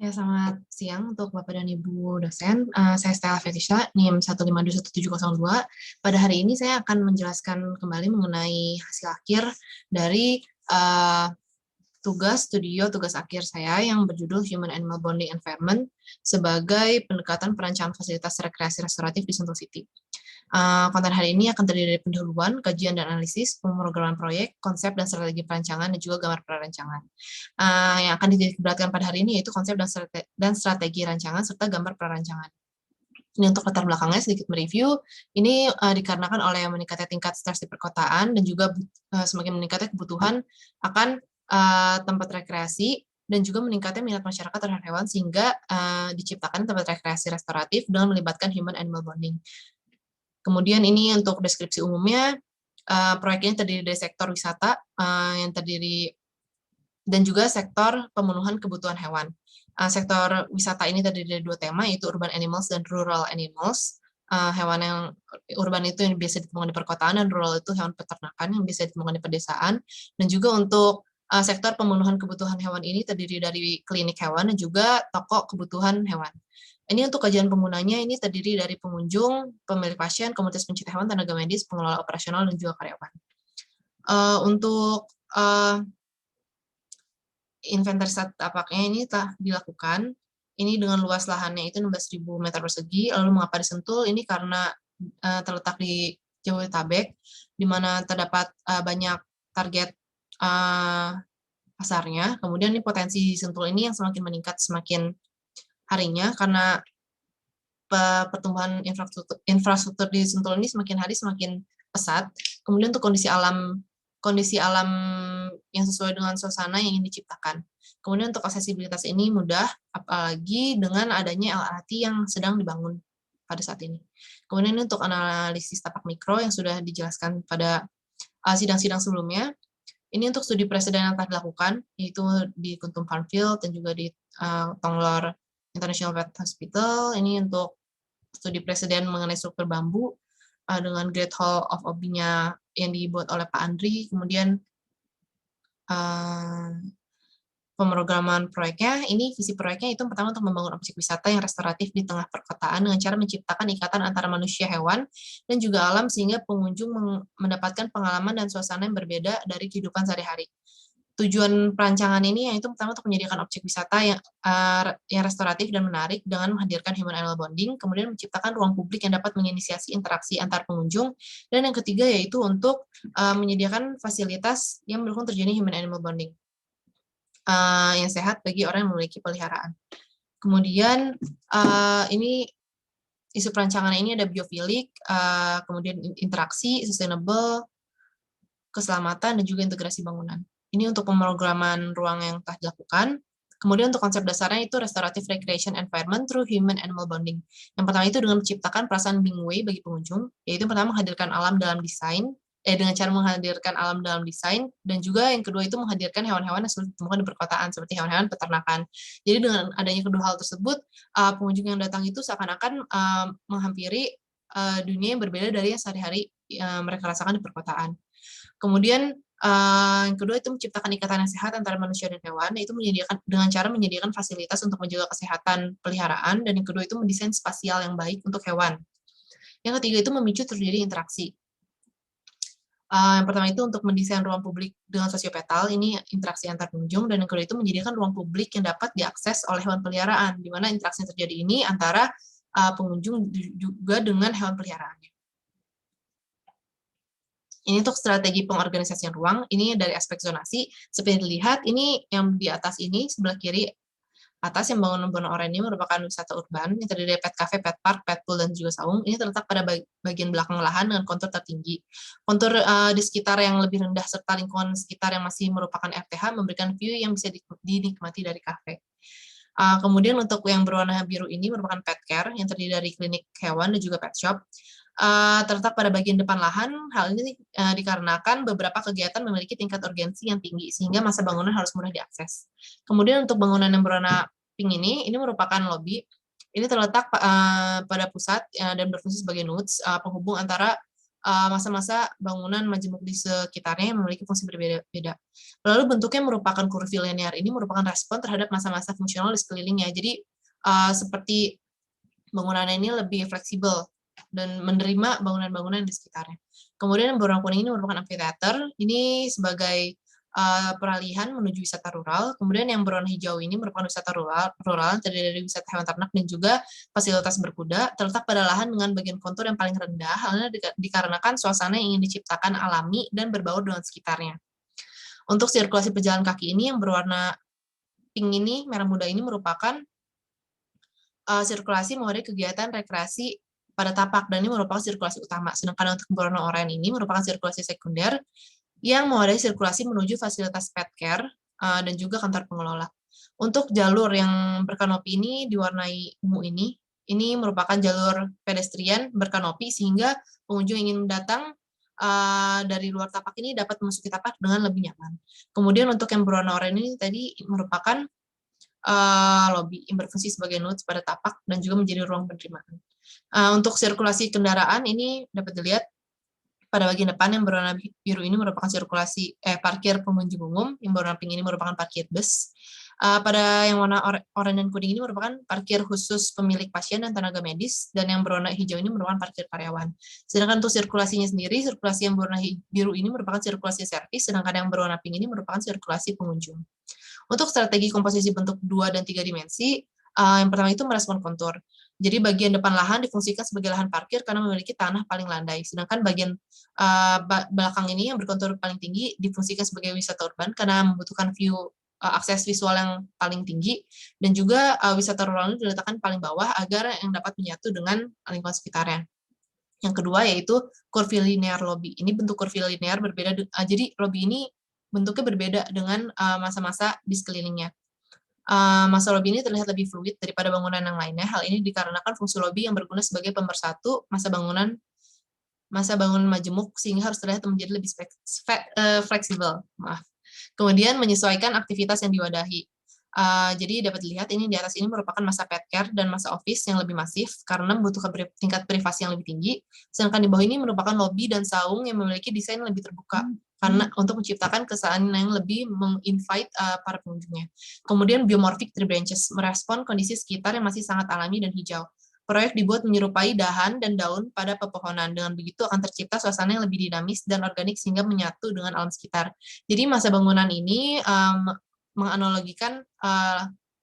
Ya, selamat siang untuk Bapak dan Ibu dosen. Saya Stella Fetisha, NIM 1521702. Pada hari ini saya akan menjelaskan kembali mengenai hasil akhir dari tugas akhir saya yang berjudul Human Animal Bonding Environment sebagai pendekatan perancangan fasilitas rekreasi restoratif di Sentul City. Konten hari ini akan terdiri dari pendahuluan, kajian dan analisis, pemrograman proyek, konsep dan strategi perancangan, dan juga gambar perancangan. Yang akan dititikberatkan pada hari ini yaitu konsep dan strategi rancangan serta gambar perancangan. Ini untuk latar belakangnya sedikit mereview, ini dikarenakan oleh meningkatnya tingkat stres di perkotaan dan juga semakin meningkatnya kebutuhan akan tempat rekreasi dan juga meningkatnya minat masyarakat terhadap hewan sehingga diciptakan tempat rekreasi restoratif dengan melibatkan human animal bonding. Kemudian ini untuk deskripsi umumnya, proyek ini terdiri dari sektor wisata yang terdiri dan juga sektor pemenuhan kebutuhan hewan. Sektor wisata ini terdiri dari dua tema, yaitu urban animals dan rural animals. Hewan yang urban itu yang biasa ditemukan di perkotaan dan rural itu hewan peternakan yang biasa ditemukan di pedesaan. Dan juga untuk sektor pemenuhan kebutuhan hewan ini terdiri dari klinik hewan dan juga toko kebutuhan hewan. Ini untuk kajian penggunanya ini terdiri dari pengunjung, pemilik pasien, komunitas pencinta hewan, tenaga medis, pengelola operasional, dan juga karyawan. Untuk inventarisasi tapaknya ini telah dilakukan. Ini dengan luas lahannya itu 16.000 meter persegi. Lalu mengapa di Sentul? Ini karena terletak di Jabodetabek, di mana terdapat banyak target pasarnya. Kemudian ini potensi di Sentul ini yang semakin meningkat semakin harinya karena pertumbuhan infrastruktur di Sentul ini semakin hari semakin pesat. Kemudian untuk kondisi alam yang sesuai dengan suasana yang ingin diciptakan. Kemudian untuk aksesibilitas ini mudah, apalagi dengan adanya LRT yang sedang dibangun pada saat ini. Kemudian untuk analisis tapak mikro yang sudah dijelaskan pada sidang-sidang sebelumnya. Ini untuk studi presiden yang telah dilakukan, yaitu di Kuntum Farmfield dan juga di Tonglor International Pet Hospital. Ini untuk studi presiden mengenai struktur bambu dengan Great Hall of Obi-nya yang dibuat oleh Pak Andri. Kemudian pemrograman proyeknya, ini visi proyeknya itu pertama untuk membangun objek wisata yang restoratif di tengah perkotaan dengan cara menciptakan ikatan antara manusia, hewan, dan juga alam sehingga pengunjung mendapatkan pengalaman dan suasana yang berbeda dari kehidupan sehari-hari. Tujuan perancangan ini yaitu pertama untuk menyediakan objek wisata yang restoratif dan menarik dengan menghadirkan human animal bonding, kemudian menciptakan ruang publik yang dapat menginisiasi interaksi antar pengunjung, dan yang ketiga yaitu untuk menyediakan fasilitas yang mendukung terjadinya human animal bonding yang sehat bagi orang yang memiliki peliharaan. Kemudian ini isu perancangan ini ada biofilik, kemudian interaksi, sustainable, keselamatan, dan juga integrasi bangunan. Ini untuk pemrograman ruang yang telah dilakukan. Kemudian untuk konsep dasarnya itu restorative recreation environment through human animal bonding. Yang pertama itu dengan menciptakan perasaan Bingwei bagi pengunjung, yaitu pertama menghadirkan alam dalam desain, dengan cara menghadirkan alam dalam desain, dan juga yang kedua itu menghadirkan hewan-hewan yang sulit ditemukan di perkotaan, seperti hewan-hewan peternakan. Jadi dengan adanya kedua hal tersebut, pengunjung yang datang itu seakan-akan menghampiri dunia yang berbeda dari yang sehari-hari mereka rasakan di perkotaan. Kemudian yang kedua itu menciptakan ikatan yang sehat antara manusia dan hewan, yaitu dengan cara menyediakan fasilitas untuk menjaga kesehatan peliharaan, dan yang kedua itu mendesain spasial yang baik untuk hewan. Yang ketiga itu memicu terjadi interaksi. Yang pertama itu untuk mendesain ruang publik dengan sosiopetal, ini interaksi antar pengunjung, dan yang kedua itu menyediakan ruang publik yang dapat diakses oleh hewan peliharaan, di mana interaksi yang terjadi ini antara pengunjung juga dengan hewan peliharaannya. Ini untuk strategi pengorganisasian ruang, ini dari aspek zonasi, seperti dilihat, ini yang di atas ini, sebelah kiri atas yang bangunan oranye ini merupakan wisata urban, yang terdiri dari pet cafe, pet park, pet pool, dan juga saung. Ini terletak pada bagian belakang lahan dengan kontur tertinggi. Kontur di sekitar yang lebih rendah serta lingkungan sekitar yang masih merupakan FTH memberikan view yang bisa dinikmati dari kafe. Kemudian untuk yang berwarna biru ini merupakan pet care, yang terdiri dari klinik hewan dan juga pet shop. Terletak pada bagian depan lahan, hal ini dikarenakan beberapa kegiatan memiliki tingkat urgensi yang tinggi, sehingga masa bangunan harus mudah diakses. Kemudian untuk bangunan yang berwarna pink ini merupakan lobby. Ini terletak pada pusat dan berfungsi sebagai nodes penghubung antara masa-masa bangunan majemuk di sekitarnya yang memiliki fungsi berbeda-beda. Lalu bentuknya merupakan kurvilinear, ini merupakan respon terhadap masa-masa fungsional di sekelilingnya. Jadi seperti bangunan ini lebih fleksibel dan menerima bangunan-bangunan di sekitarnya. Kemudian yang berwarna kuning ini merupakan amphitheater, ini sebagai peralihan menuju wisata rural. Kemudian yang berwarna hijau ini merupakan wisata rural terdiri dari wisata hewan ternak dan juga fasilitas berkuda, terletak pada lahan dengan bagian kontur yang paling rendah, halnya dikarenakan suasana yang ingin diciptakan alami dan berbaur dengan sekitarnya. Untuk sirkulasi pejalan kaki ini yang berwarna pink ini, merah muda ini merupakan sirkulasi mewadahi kegiatan rekreasi pada tapak, dan ini merupakan sirkulasi utama. Sedangkan untuk berwarna oranye ini merupakan sirkulasi sekunder yang mewadahi sirkulasi menuju fasilitas pet care dan juga kantor pengelola. Untuk jalur yang berkanopi ini diwarnai ungu ini merupakan jalur pedestrian berkanopi sehingga pengunjung yang ingin datang dari luar tapak ini dapat memasuki tapak dengan lebih nyaman. Kemudian untuk yang berwarna oranye ini tadi merupakan lobby yang berfungsi sebagai notes pada tapak dan juga menjadi ruang penerimaan. Untuk sirkulasi kendaraan ini dapat dilihat pada bagian depan yang berwarna biru ini merupakan sirkulasi parkir pengunjung umum, yang berwarna pink ini merupakan parkir bus. Pada yang warna oranye dan kuning ini merupakan parkir khusus pemilik pasien dan tenaga medis, dan yang berwarna hijau ini merupakan parkir karyawan. Sedangkan untuk sirkulasinya sendiri, sirkulasi yang berwarna biru ini merupakan sirkulasi servis, sedangkan yang berwarna pink ini merupakan sirkulasi pengunjung. Untuk strategi komposisi bentuk 2 dan 3 dimensi, yang pertama itu merespon kontur. Jadi bagian depan lahan difungsikan sebagai lahan parkir karena memiliki tanah paling landai. Sedangkan bagian belakang ini yang berkontur paling tinggi difungsikan sebagai wisata urban karena membutuhkan akses visual yang paling tinggi, dan juga wisata rural ini diletakkan paling bawah agar yang dapat menyatu dengan lingkungan sekitarnya. Yang kedua yaitu curvilinear lobby. Ini bentuk curvilinear berbeda, jadi lobby ini bentuknya berbeda dengan masa-masa di sekelilingnya. Masa lobby ini terlihat lebih fluid daripada bangunan yang lainnya. Hal ini dikarenakan fungsi lobby yang berguna sebagai pemersatu masa bangunan majemuk, sehingga harus terlihat menjadi lebih fleksibel. Kemudian menyesuaikan aktivitas yang diwadahi. Jadi dapat dilihat ini di atas ini merupakan masa pet care dan masa office yang lebih masif karena membutuhkan tingkat privasi yang lebih tinggi. Sedangkan di bawah ini merupakan lobby dan saung yang memiliki desain lebih terbuka karena untuk menciptakan kesan yang lebih menginvite para pengunjungnya. Kemudian biomorphic tree branches merespon kondisi sekitar yang masih sangat alami dan hijau. Proyek dibuat menyerupai dahan dan daun pada pepohonan. Dengan begitu akan tercipta suasana yang lebih dinamis dan organik sehingga menyatu dengan alam sekitar. Jadi masa bangunan ini menganalogikan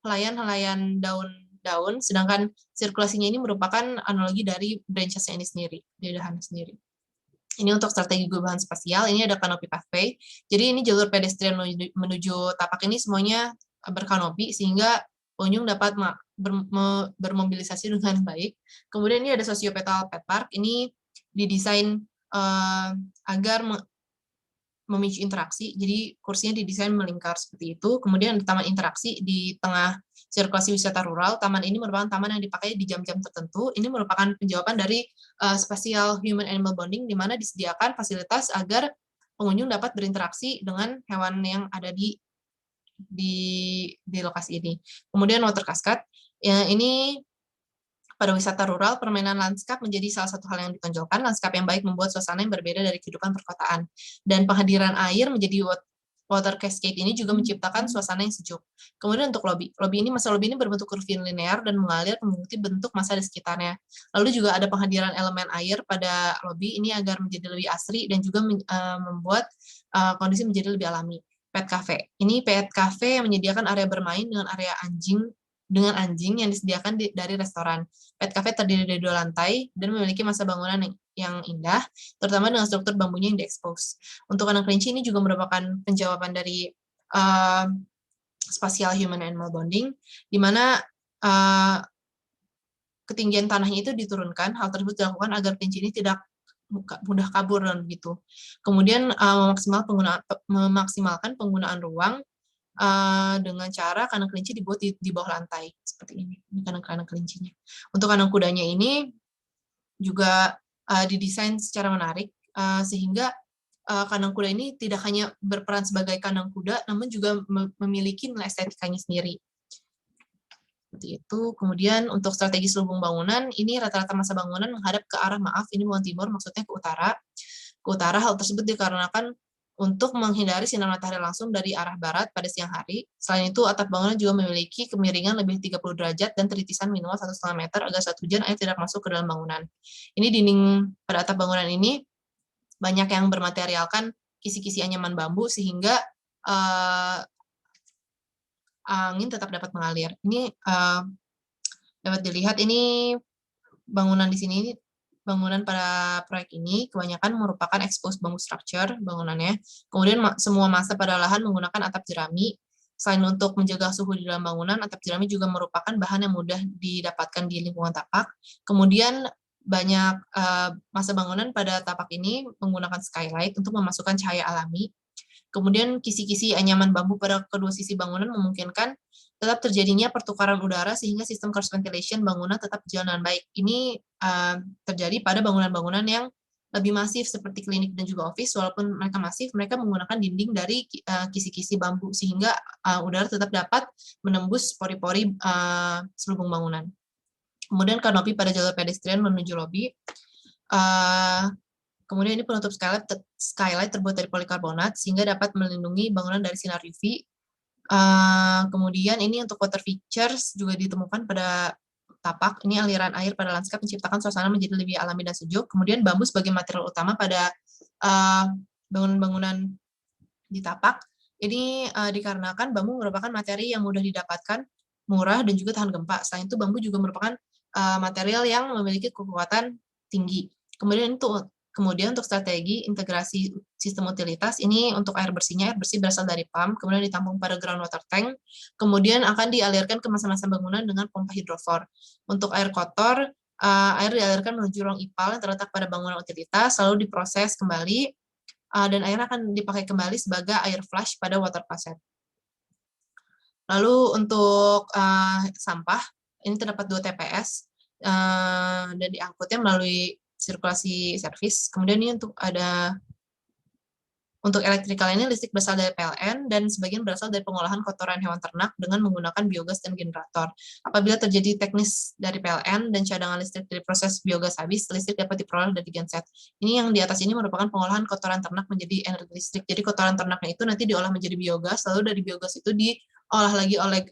helaian-helaian daun-daun, sedangkan sirkulasinya ini merupakan analogi dari branches-nya ini sendiri, dari dahannya sendiri. Ini untuk strategi perubahan spasial, ini ada canopy pathway. Jadi ini jalur pedestrian menuju tapak ini semuanya berkanopi, sehingga pengunjung dapat bermobilisasi dengan baik. Kemudian ini ada sociopetal pet park, ini didesain agar memicu interaksi, jadi kursinya didesain melingkar seperti itu. Kemudian ada taman interaksi di tengah sirkulasi wisata rural. Taman ini merupakan taman yang dipakai di jam-jam tertentu. Ini merupakan penjawaban dari spatial human animal bonding, di mana disediakan fasilitas agar pengunjung dapat berinteraksi dengan hewan yang ada di lokasi ini. Kemudian water cascade, ini pada wisata rural, permainan lanskap menjadi salah satu hal yang ditonjolkan. Lanskap yang baik membuat suasana yang berbeda dari kehidupan perkotaan. Dan penghadiran air menjadi water cascade ini juga menciptakan suasana yang sejuk. Kemudian untuk lobby. Masa lobby ini berbentuk curvilinear dan mengalir mengikuti bentuk masa di sekitarnya. Lalu juga ada penghadiran elemen air pada lobby ini agar menjadi lebih asri dan juga membuat kondisi menjadi lebih alami. Pet cafe. Ini pet cafe yang menyediakan area bermain dengan area anjing yang disediakan dari restoran. Pet cafe terdiri dari 2 lantai dan memiliki masa bangunan yang indah, terutama dengan struktur bambunya yang diekspos. Untuk kandang kelinci ini juga merupakan penjawaban dari spatial human animal bonding, di mana ketinggian tanahnya itu diturunkan. Hal tersebut dilakukan agar kelinci ini tidak mudah kabur dan begitu. Kemudian memaksimalkan penggunaan ruang dengan cara kandang kelinci dibuat di bawah lantai seperti ini kandang kelincinya. Untuk kandang kudanya ini juga didesain secara menarik sehingga kandang kuda ini tidak hanya berperan sebagai kandang kuda, namun juga memiliki nilai estetikanya sendiri. Seperti itu. Kemudian untuk strategi selubung bangunan, ini rata-rata masa bangunan menghadap ke arah ini bukan timur, maksudnya ke utara. ke utara. Hal tersebut dikarenakan untuk menghindari sinar matahari langsung dari arah barat pada siang hari. Selain itu, atap bangunan juga memiliki kemiringan lebih 30 derajat dan teritisan minimal 1,5 meter agar saat hujan air tidak masuk ke dalam bangunan. Ini dinding pada atap bangunan ini banyak yang bermaterialkan kisi-kisi anyaman bambu sehingga angin tetap dapat mengalir. Ini dapat dilihat ini bangunan di sini, bangunan pada proyek ini kebanyakan merupakan exposed bamboo structure bangunannya. Kemudian semua masa pada lahan menggunakan atap jerami. Selain untuk menjaga suhu di dalam bangunan, atap jerami juga merupakan bahan yang mudah didapatkan di lingkungan tapak. Kemudian banyak masa bangunan pada tapak ini menggunakan skylight untuk memasukkan cahaya alami. Kemudian kisi-kisi anyaman bambu pada kedua sisi bangunan memungkinkan tetap terjadinya pertukaran udara sehingga sistem cross ventilation bangunan tetap berjalan dengan baik. Ini terjadi pada bangunan-bangunan yang lebih masif seperti klinik dan juga office. Walaupun mereka masif, mereka menggunakan dinding dari kisi-kisi bambu sehingga udara tetap dapat menembus pori-pori selubung bangunan. Kemudian kanopi pada jalur pedestrian menuju lobi. Kemudian ini penutup skylight terbuat dari polikarbonat sehingga dapat melindungi bangunan dari sinar UV. Kemudian ini untuk water features juga ditemukan pada tapak. Ini aliran air pada lanskap menciptakan suasana menjadi lebih alami dan sejuk. Kemudian bambu sebagai material utama pada bangunan-bangunan di tapak. Ini dikarenakan bambu merupakan materi yang mudah didapatkan, murah, dan juga tahan gempa. Selain itu, bambu juga merupakan material yang memiliki kekuatan tinggi. Kemudian untuk strategi integrasi sistem utilitas, ini untuk air bersihnya, air bersih berasal dari pump, kemudian ditampung pada groundwater tank, kemudian akan dialirkan ke masa-masa bangunan dengan pompa hidrofor. Untuk air kotor, air dialirkan menuju ruang IPAL yang terletak pada bangunan utilitas, lalu diproses kembali, dan air akan dipakai kembali sebagai air flush pada water closet. Lalu untuk sampah, ini terdapat 2 TPS, dan diangkutnya melalui sirkulasi servis. Kemudian ini untuk elektrikal ini listrik berasal dari PLN dan sebagian berasal dari pengolahan kotoran hewan ternak dengan menggunakan biogas dan generator. Apabila terjadi teknis dari PLN dan cadangan listrik dari proses biogas habis, listrik dapat diperoleh dari genset. Ini yang di atas ini merupakan pengolahan kotoran ternak menjadi energi listrik. Jadi kotoran ternaknya itu nanti diolah menjadi biogas, lalu dari biogas itu diolah lagi oleh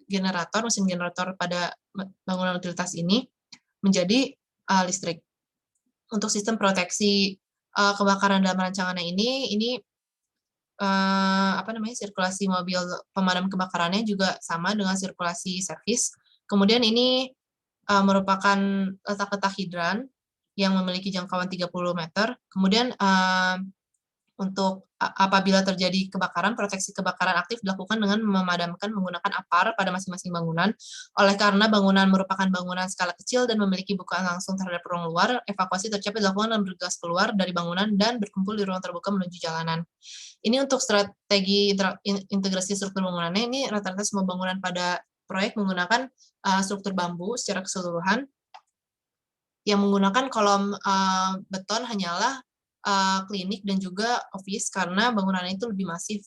mesin generator pada bangunan utilitas ini menjadi listrik. Untuk sistem proteksi kebakaran dalam rancangannya ini sirkulasi mobil pemadam kebakarannya juga sama dengan sirkulasi servis. Kemudian ini merupakan letak-letak hidran yang memiliki jangkauan 30 meter. Kemudian untuk apabila terjadi kebakaran, proteksi kebakaran aktif dilakukan dengan memadamkan menggunakan APAR pada masing-masing bangunan. Oleh karena bangunan merupakan bangunan skala kecil dan memiliki bukaan langsung terhadap ruang luar, evakuasi tercapai dilakukan dengan bergegas keluar dari bangunan dan berkumpul di ruang terbuka menuju jalanan. Ini untuk strategi integrasi struktur bangunannya, ini rata-rata semua bangunan pada proyek menggunakan struktur bambu secara keseluruhan. Yang menggunakan kolom beton hanyalah klinik dan juga office karena bangunan itu lebih masif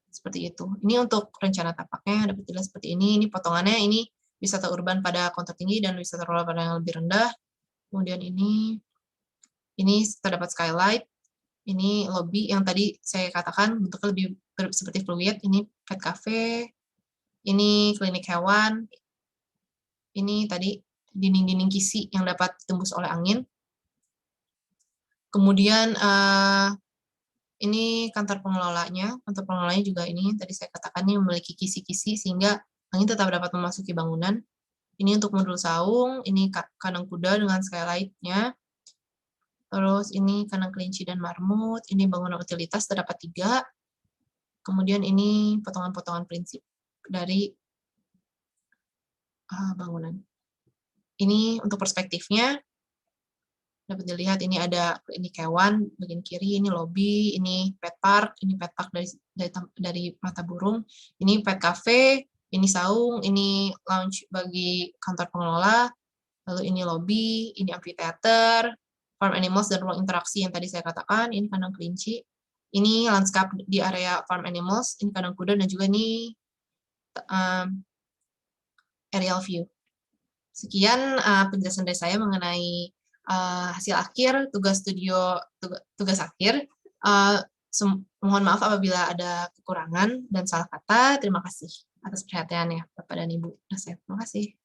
seperti itu. Ini untuk rencana tapaknya dapat dilihat seperti ini. Ini potongannya, ini wisata urban pada kontur tinggi dan wisata rural pada yang lebih rendah. Kemudian ini terdapat skylight. Ini lobby yang tadi saya katakan bentuknya lebih seperti fluid. Ini pet cafe. Ini klinik hewan. Ini tadi dinding-dinding kisi yang dapat ditembus oleh angin. Kemudian ini kantor pengelolanya. Kantor pengelolanya juga ini tadi saya katakan ini memiliki kisi-kisi sehingga angin tetap dapat memasuki bangunan. Ini untuk modul saung. Ini kandang kuda dengan skylight-nya. Terus ini kandang kelinci dan marmut. Ini bangunan utilitas terdapat 3. Kemudian ini potongan-potongan prinsip dari bangunan. Ini untuk perspektifnya. Dapat dilihat ini ada klinik hewan bagian kiri, ini lobby, ini pet park dari mata burung, ini pet cafe, ini saung, ini lounge bagi kantor pengelola, lalu ini lobby, ini amphitheater, farm animals dan ruang interaksi yang tadi saya katakan, ini kandang kelinci, ini landscape di area farm animals, ini kandang kuda dan juga ini aerial view. Sekian penjelasan dari saya mengenai hasil akhir, tugas akhir. Eee, Mohon maaf apabila ada kekurangan dan salah kata. Terima kasih atas perhatiannya Bapak dan Ibu dosen. Terima kasih.